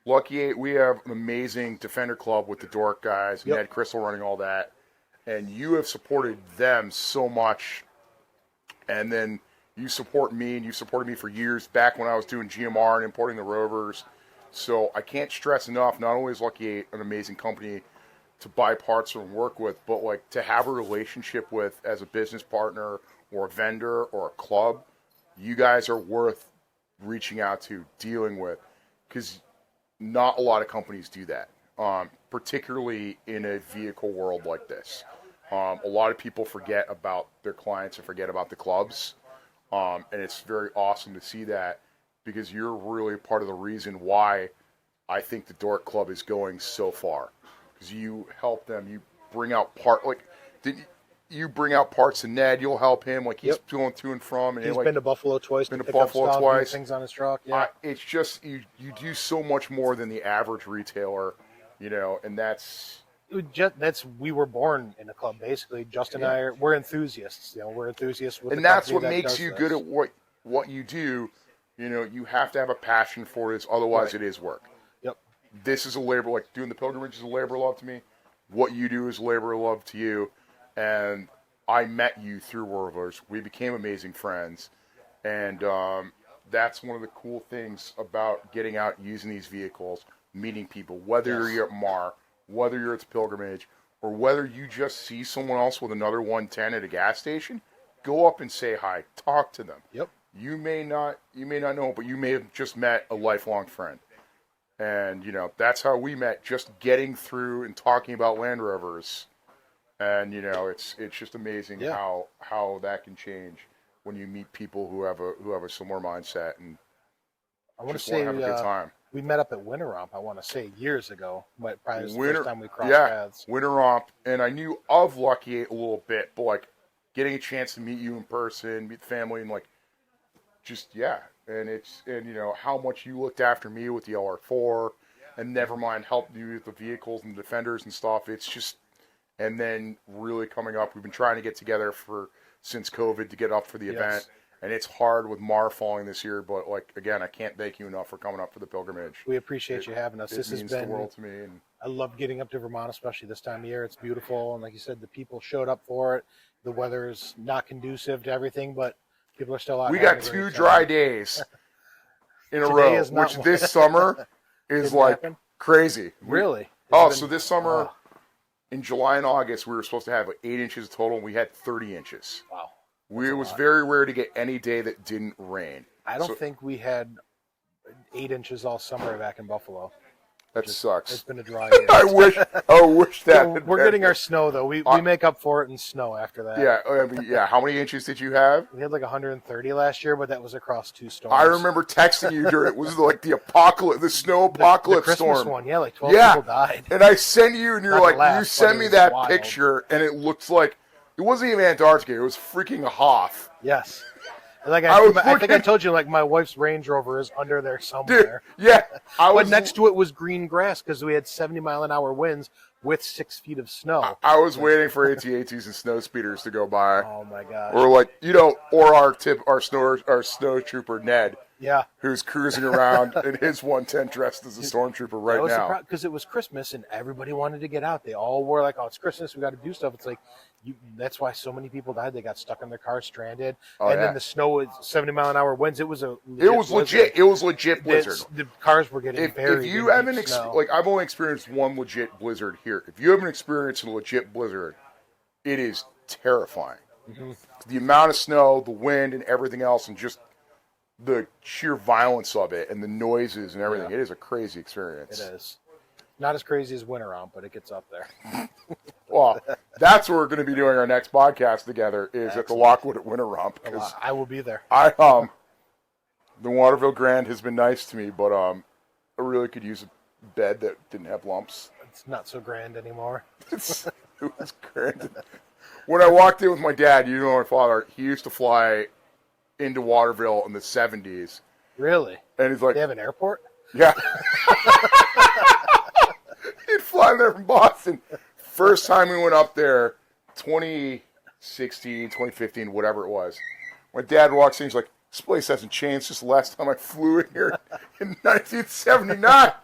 Lucky8, we have an amazing Defender Club with the Dork guys, and Ned Crystal running all that. And you have supported them so much. And then you support me, and you supported me for years back when I was doing GMR and importing the Rovers. So I can't stress enough, not only is Lucky8 an amazing company to buy parts from and work with, but, like, to have a relationship with as a business partner or a vendor or a club, you guys are worth reaching out to, dealing with, because not a lot of companies do that, particularly in a vehicle world like this. A lot of people forget about their clients and forget about the clubs, and it's very awesome to see that, because you're really part of the reason why I think the Dork Club is going so far. Because you help them, you bring out you bring out parts to Ned, you'll help him, like he's going to and from. And he's like, been to Buffalo twice. Been to Buffalo twice. Things on his truck. Yeah, it's just you do so much more than the average retailer, and that's we were born in a club basically. Justin and I we're enthusiasts. We're enthusiasts with. And that's what makes you good at what you do. You have to have a passion for this, otherwise it is work. Yep. This is a labor, like doing the pilgrimage is a labor of love to me. What you do is a labor of love to you. And I met you through Rovers. We became amazing friends. And that's one of the cool things about getting out using these vehicles, meeting people, whether you're at Mar, whether you're at the pilgrimage, or whether you just see someone else with another 110 at a gas station, go up and say hi, talk to them. Yep. You may not know, but you may have just met a lifelong friend. And, that's how we met, just getting through and talking about Land Rovers. And, it's just amazing how that can change when you meet people who have a similar mindset and I want to say have a good time. We met up at Winter Romp, I want to say, years ago. But probably was the first time we crossed paths. Winter Romp. And I knew of Lucky8 a little bit, but, like, getting a chance to meet you in person, meet the family, and, like, and how much you looked after me with the LR4, and never mind helped you with the vehicles and the Defenders and stuff. It's just, and then really coming up, we've been trying to get together since COVID to get up for the event, and it's hard with Mar falling this year. But, like, again, I can't thank you enough for coming up for the pilgrimage. We appreciate you having us. This means has been the world to me. And I love getting up to Vermont, especially this time of year. It's beautiful, and like you said, the people showed up for it. The weather's not conducive to everything, but people are still out. We got 2 dry days in a row, which this summer is like crazy. Really? So this summer, in July and August, we were supposed to have 8 inches total, and we had 30 inches. Wow. It was very rare to get any day that didn't rain. I don't think we had 8 inches all summer back in Buffalo. That sucks. It's been a dry year. I wish that. We're getting our snow though. We make up for it in snow after that. Yeah. How many inches did you have? We had like 130 last year, but that was across 2 storms. I remember texting you during it. Was like the apocalypse, the snow apocalypse the Christmas storm. One, like 12 people died. And I sent you, and you're like, you sent me that picture, and it looks like it wasn't even Antarctica. It was freaking a Hoth. Yes. Like I think I told you, like my wife's Range Rover is under there somewhere. Dude, yeah. But next to it was green grass because we had 70-mile-an-hour winds with 6 feet of snow. I was waiting for AT-ATs and snow speeders to go by. Oh my gosh! Or like, or our snow trooper Ned. Yeah. Who's cruising around in his 110 dressed as a stormtrooper right now. Because it was Christmas and everybody wanted to get out. They all were like, oh, it's Christmas, we got to do stuff. It's like, that's why so many people died. They got stuck in their cars, stranded. Then the snow was 70-mile-an-hour winds. It was legit. It was legit blizzard. The cars were getting buried. If you haven't I've only experienced one legit blizzard here. If you haven't experienced a legit blizzard, it is terrifying. Mm-hmm. The amount of snow, the wind, and everything else, and just the sheer violence of it and the noises and everything. Yeah. It is a crazy experience. It is. Not as crazy as Winteromp, but it gets up there. Well, that's where we're going to be doing our next podcast together is at the Lockwood at Winteromp. I will be there. The Waterville Grand has been nice to me, but I really could use a bed that didn't have lumps. It's not so grand anymore. It was grand. When I walked in with my dad, my father, he used to fly into Waterville in the 70s. Really? And he's like... They have an airport? Yeah. He'd fly there from Boston. First time we went up there, 2016, 2015, whatever it was. My dad walks in, he's like, this place hasn't changed since the last time I flew in here in 1979. That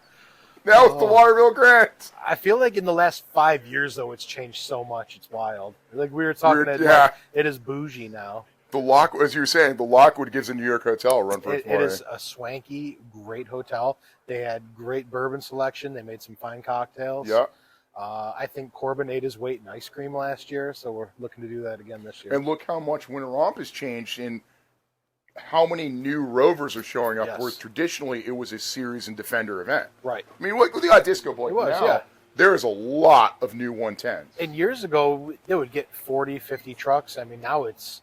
was the Waterville Grand. I feel like in the last 5 years, though, it's changed so much. It's wild. Like we were talking, it is bougie now. The Lockwood, as you were saying, the Lockwood gives a New York hotel a run for its money. It is a swanky, great hotel. They had great bourbon selection. They made some fine cocktails. Yeah. I think Corbin ate his weight in ice cream last year, so we're looking to do that again this year. And look how much Winteromp has changed in how many new Rovers are showing up, whereas traditionally it was a Series and Defender event. Right. I mean, look at the Disco Boy. There is a lot of new 110s. And years ago, they would get 40, 50 trucks. I mean, now it's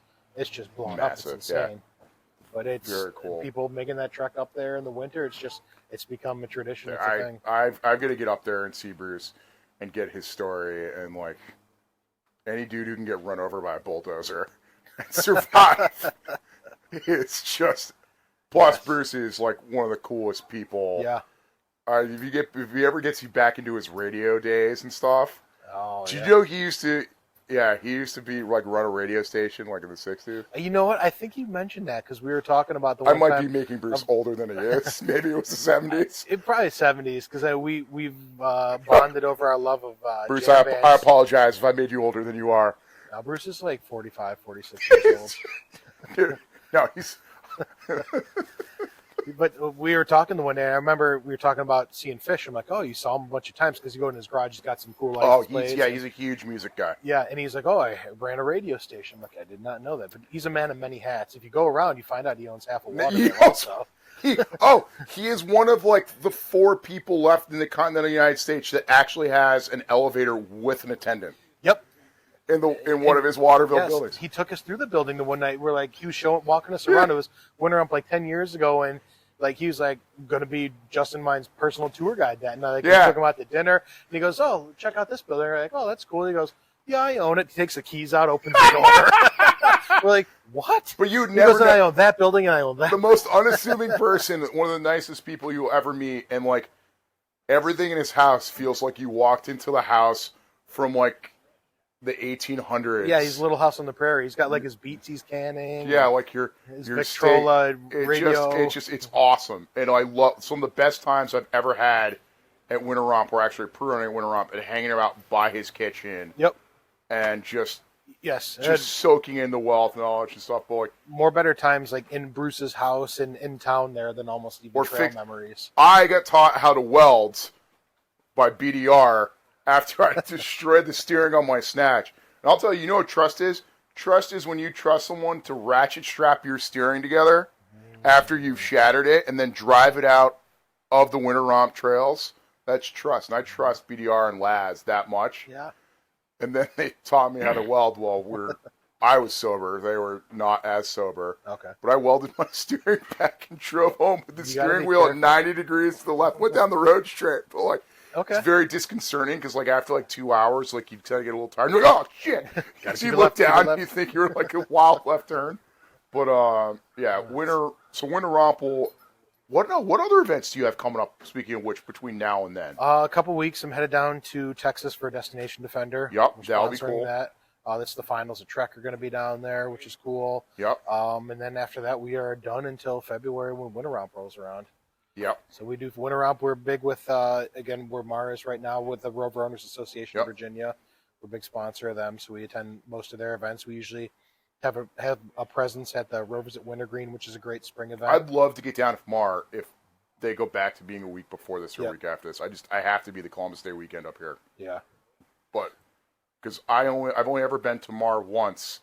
just blown up. It's insane. Yeah. But it's very cool. People making that trek up there in the winter. It's become a tradition. It's a thing. I've got to get up there and see Bruce and get his story. And like any dude who can get run over by a bulldozer and survive, it's just. Plus, Bruce is like one of the coolest people. Yeah. If he ever gets you back into his radio days and stuff. Oh, Did you know he used to? Yeah, he used to be like run a radio station like in the 60s. You know what? I think you mentioned that because we were talking about the. I might be making Bruce older than he is. Maybe it was the 70s. It probably 70s because we've bonded over our love of Bruce. I apologize if I made you older than you are. Now Bruce is like 45, 46 years old. Dude, no, he's. But we were talking the one day. I remember we were talking about seeing Fish. I'm like, oh, you saw him a bunch of times because you go in his garage. He's got some cool lights. He's a huge music guy. Yeah, and he's like, oh, I ran a radio station. I'm like, I did not know that. But he's a man of many hats. If you go around, you find out he owns half a water. Also. He is one of like the 4 people left in the continental United States that actually has an elevator with an attendant. Yep. In one of his Waterville buildings. He took us through the building the one night. We're like, he was walking us around. It was Winteromp like 10 years ago, and like he was like going to be Justin Mine's personal tour guide that night. Like, we took him out to dinner, and he goes, "Oh, check out this building." We're like, "Oh, that's cool." He goes, "Yeah, I own it." He takes the keys out, opens the door. We're like, "What?" But you'd never. I own that building, and I own that. The most unassuming person, one of the nicest people you'll ever meet, and like everything in his house feels like you walked into the house from like the 1800s. Yeah, his little house on the prairie. He's got like his beats he's canning. Yeah, like his Victrola radio. It's awesome. And I love some of the best times I've ever had at Winteromp were actually pre-running at Winteromp and hanging out by his kitchen. Yep. And just soaking in the wealth and knowledge and stuff. But like, more better times like in Bruce's house and in town there than almost even trail memories. I got taught how to weld by BDR after I destroyed the steering on my Snatch. And I'll tell you, you know what trust is? Trust is when you trust someone to ratchet strap your steering together after you've shattered it and then drive it out of the Winteromp trails. That's trust. And I trust BDR and Laz that much. Yeah. And then they taught me how to weld while I was sober. They were not as sober. Okay. But I welded my steering back and drove home with the steering wheel at 90 degrees to the left. Went down the road straight. But like, okay. It's very disconcerting because, like, after like 2 hours, like you tend to get a little tired. You're like, oh shit! So you look down, and you think you're like a wild left turn. But Winteromp will What other events do you have coming up, speaking of which, between now and then? A couple weeks, I'm headed down to Texas for a Destination Defender. Yep, We're that'll be sponsoring cool. that. That's the finals. The Trek are going to be down there, which is cool. Yep. And then after that, we are done until February when Winter Romp rolls around. Yep. So we do Winter Romp. We're big with, again, where Mara is right now with the Rover Owners Association of Virginia. We're a big sponsor of them, so we attend most of their events. We usually have a presence at the Rovers at Wintergreen, which is a great spring event. I'd love to get down to Mar if they go back to being a week before this or a week after this. I have to be the Columbus Day weekend up here. Yeah. But because I've only ever been to Mar once,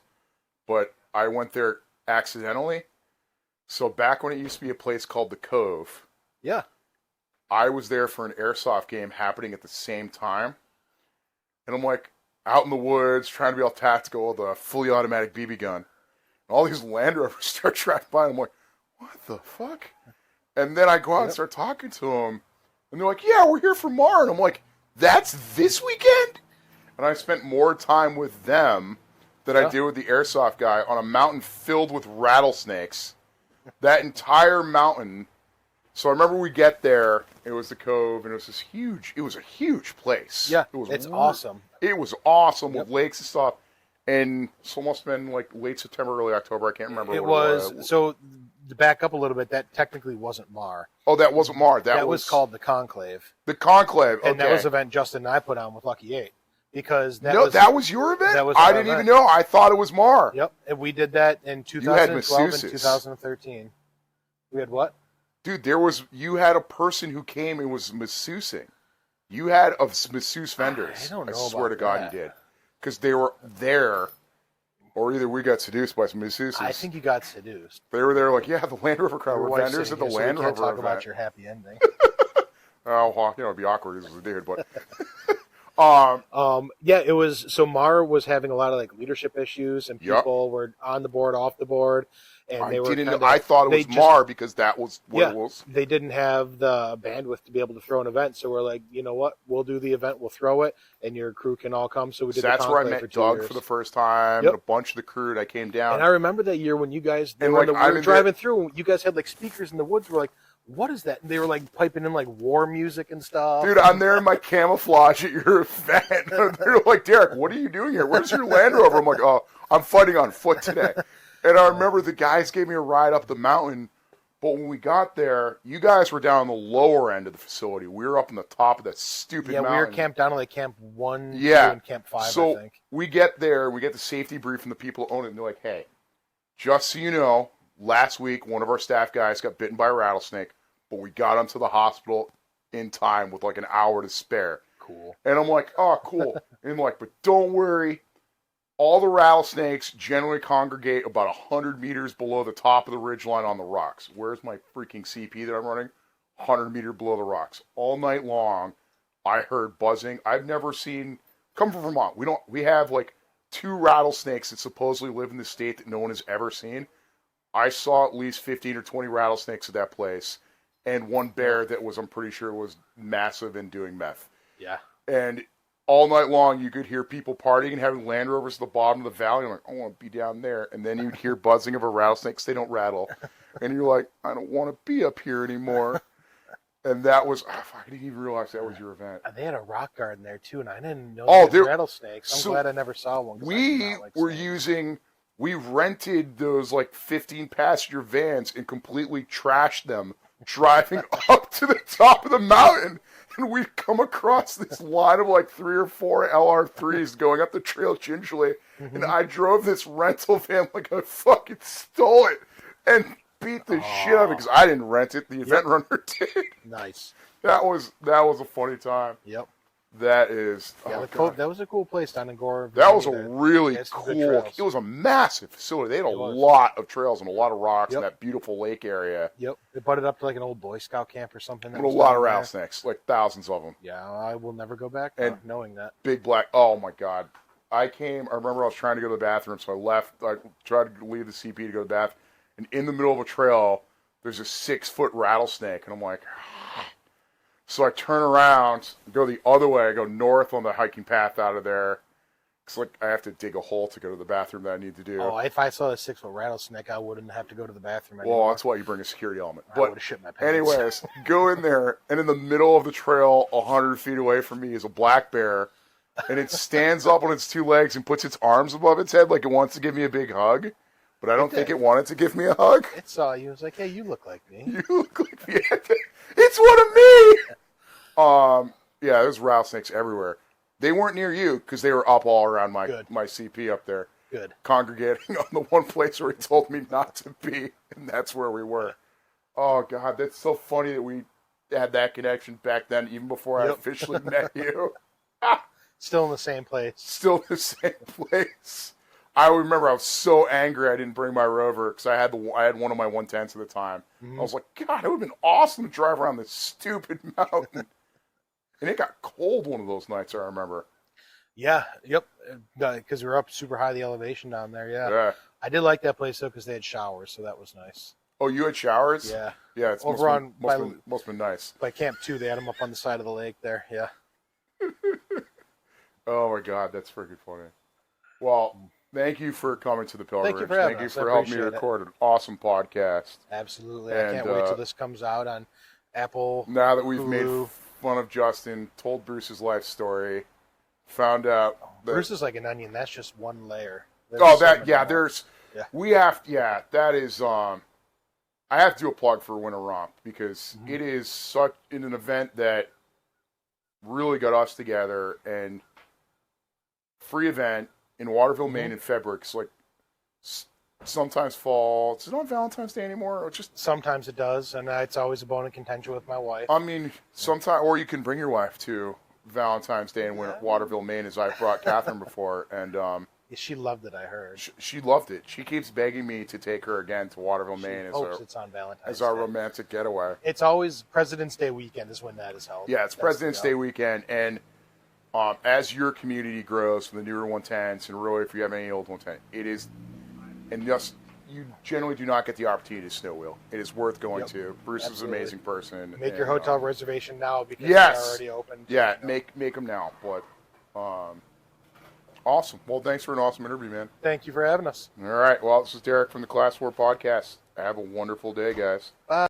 but I went there accidentally. So back when it used to be a place called the Cove, I was there for an airsoft game happening at the same time, and I'm like out in the woods trying to be all tactical with a fully automatic BB gun, and all these Land Rovers start tracking by, and I'm like, what the fuck? And then I go out and start talking to them, and they're like, yeah, we're here for Mar. And I'm like, that's this weekend? And I spent more time with them than I did with the airsoft guy on a mountain filled with rattlesnakes. That entire mountain. So I remember we get there, it was the Cove, and it was a huge place. Yeah, it's awesome. It was awesome with lakes and stuff. And it's almost been like late September, early October. I can't remember. It was. So to back up a little bit, that technically wasn't Mar. Oh, that wasn't Mar. That was called the Conclave. The Conclave. Okay. And that was an event Justin and I put on with Lucky8. Because that was your event? That was I didn't even know. I thought it was Mar. Yep. And we did that in 2012 and 2013. We had what? Dude, you had a person who came and was masseussing. You had a masseuse vendors. I don't know. I swear to God you did. Because they were there, or either we got seduced by some masseuses. I think you got seduced. They were there like, yeah, the Land Rover crowd. We're vendors at the Land Rover talk event. About your happy ending. Oh, well, it'd be awkward as a dude, but... it was, so Mar was having a lot of like leadership issues, and people were on the board, off the board, and I thought it was Mar because that was what it was. They didn't have the bandwidth to be able to throw an event, so we're like, you know what, we'll do the event, we'll throw it, and your crew can all come. So we did. That's where I met Doug for the first time, and a bunch of the crew. And I came down, and I remember that year when you guys we were driving through, you guys had like speakers in the woods. We're like, what is that? And they were like piping in like war music and stuff. Dude, I'm there in my camouflage at your event. They're like, Derek, what are you doing here? Where's your Land Rover? I'm like, oh, I'm fighting on foot today. And I remember the guys gave me a ride up the mountain, but when we got there, you guys were down on the lower end of the facility. We were up on the top of that stupid mountain. Yeah, we were camped down at like Camp 1, 2, and Camp 5, so I think. We get there, we get the safety brief from the people who own it, and they're like, hey, just so you know, last week one of our staff guys got bitten by a rattlesnake, but we got him to the hospital in time with like an hour to spare. Cool. And I'm like, oh, cool. And I'm like, but don't worry. All the rattlesnakes generally congregate about 100 meters below the top of the ridgeline on the rocks. Where's my freaking CP that I'm running? 100 meters below the rocks. All night long, I heard buzzing. I've never seen... Come from Vermont. We have like 2 rattlesnakes that supposedly live in the state that no one has ever seen. I saw at least 15 or 20 rattlesnakes at that place. And one bear that was, I'm pretty sure, was massive and doing meth. Yeah. And all night long, you could hear people partying and having Land Rovers at the bottom of the valley. I'm like, I want to be down there. And then you'd hear buzzing of a rattlesnake because they don't rattle. And you're like, I don't want to be up here anymore. And that was, I didn't even realize that was your event. They had a rock garden there, too, and I didn't know there were rattlesnakes. I'm glad I never saw one. We rented those like 15 passenger vans and completely trashed them driving up to the top of the mountain, and we'd come across this line of like 3 or 4 LR3s going up the trail gingerly, and I drove this rental van like I fucking stole it and beat the shit out of it because I didn't rent it. The event runner did. Nice. That was a funny time. Yep. That is. Yeah, that was a cool place down in Gore. That was a really cool. It was a massive facility. They had a lot of trails and a lot of rocks in that beautiful lake area. Yep. It butted up to like an old Boy Scout camp or something. And a lot of rattlesnakes, like thousands of them. Yeah, I will never go back knowing that. Big black. Oh my God. I remember I was trying to go to the bathroom, so I left. I tried to leave the CP to go to the bathroom. And in the middle of a trail, there's a 6-foot rattlesnake. And I'm like, so I turn around, go the other way. I go north on the hiking path out of there. It's like I have to dig a hole to go to the bathroom that I need to do. Oh, if I saw a 6-foot rattlesnake, I wouldn't have to go to the bathroom anymore. Well, that's why you bring a security element. I would But have shit my pants. anyways, go in there, and in the middle of the trail, 100 feet away from me, is a black bear, and it stands up on its two legs and puts its arms above its head like it wants to give me a big hug. But I don't think it wanted to give me a hug. It saw you. It was like, hey, you look like me. You look like me. It's one of me. Yeah, there's rattlesnakes everywhere. They weren't near you because they were up all around my CP up there. Good. Congregating on the one place where he told me not to be, and that's where we were. Oh, God, that's so funny that we had that connection back then, even before I officially met you. Still in the same place. Still in the same place. I remember I was so angry I didn't bring my Rover because I had one of my 110s at the time. Mm-hmm. I was like, God, it would have been awesome to drive around this stupid mountain. And it got cold one of those nights, I remember. Yeah, yep. Because we were up super high the elevation down there, yeah. I did like that place, though, because they had showers, so that was nice. Oh, you had showers? Yeah. Yeah, it's must have been nice. By Camp 2, they had them up on the side of the lake there, yeah. Oh, my God, that's freaking funny. Well, thank you for coming to the Pilgrimage. Thank you for helping me record an awesome podcast. Absolutely. I can't wait till this comes out on Apple. Now that we've made fun of Justin, told Bruce's life story, found out that Bruce is like an onion. That's just one layer. That is I have to do a plug for Winter Romp because it is such an event that really got us together, and free event in Waterville, Maine in February. It's like sometimes fall. Is it on Valentine's Day anymore? Or just sometimes it does, and it's always a bone of contention with my wife. I mean, sometimes, or you can bring your wife to Valentine's Day in Waterville, Maine, as I've brought Catherine before, and she loved it. I heard she loved it. She keeps begging me to take her again to Waterville, Maine as our romantic getaway. It's always President's Day weekend is when that is held. Yeah, it's President's Day weekend, and as your community grows from the newer 110s, and really if you have any old 110, it is, and just you generally do not get the opportunity to snow wheel. It is worth going to. Bruce is an amazing person. Make your hotel reservation now because they're already open. Yeah, make them now. But awesome. Well, thanks for an awesome interview, man. Thank you for having us. All right. Well, this is Derek from the Class 4 Podcast. Have a wonderful day, guys. Bye.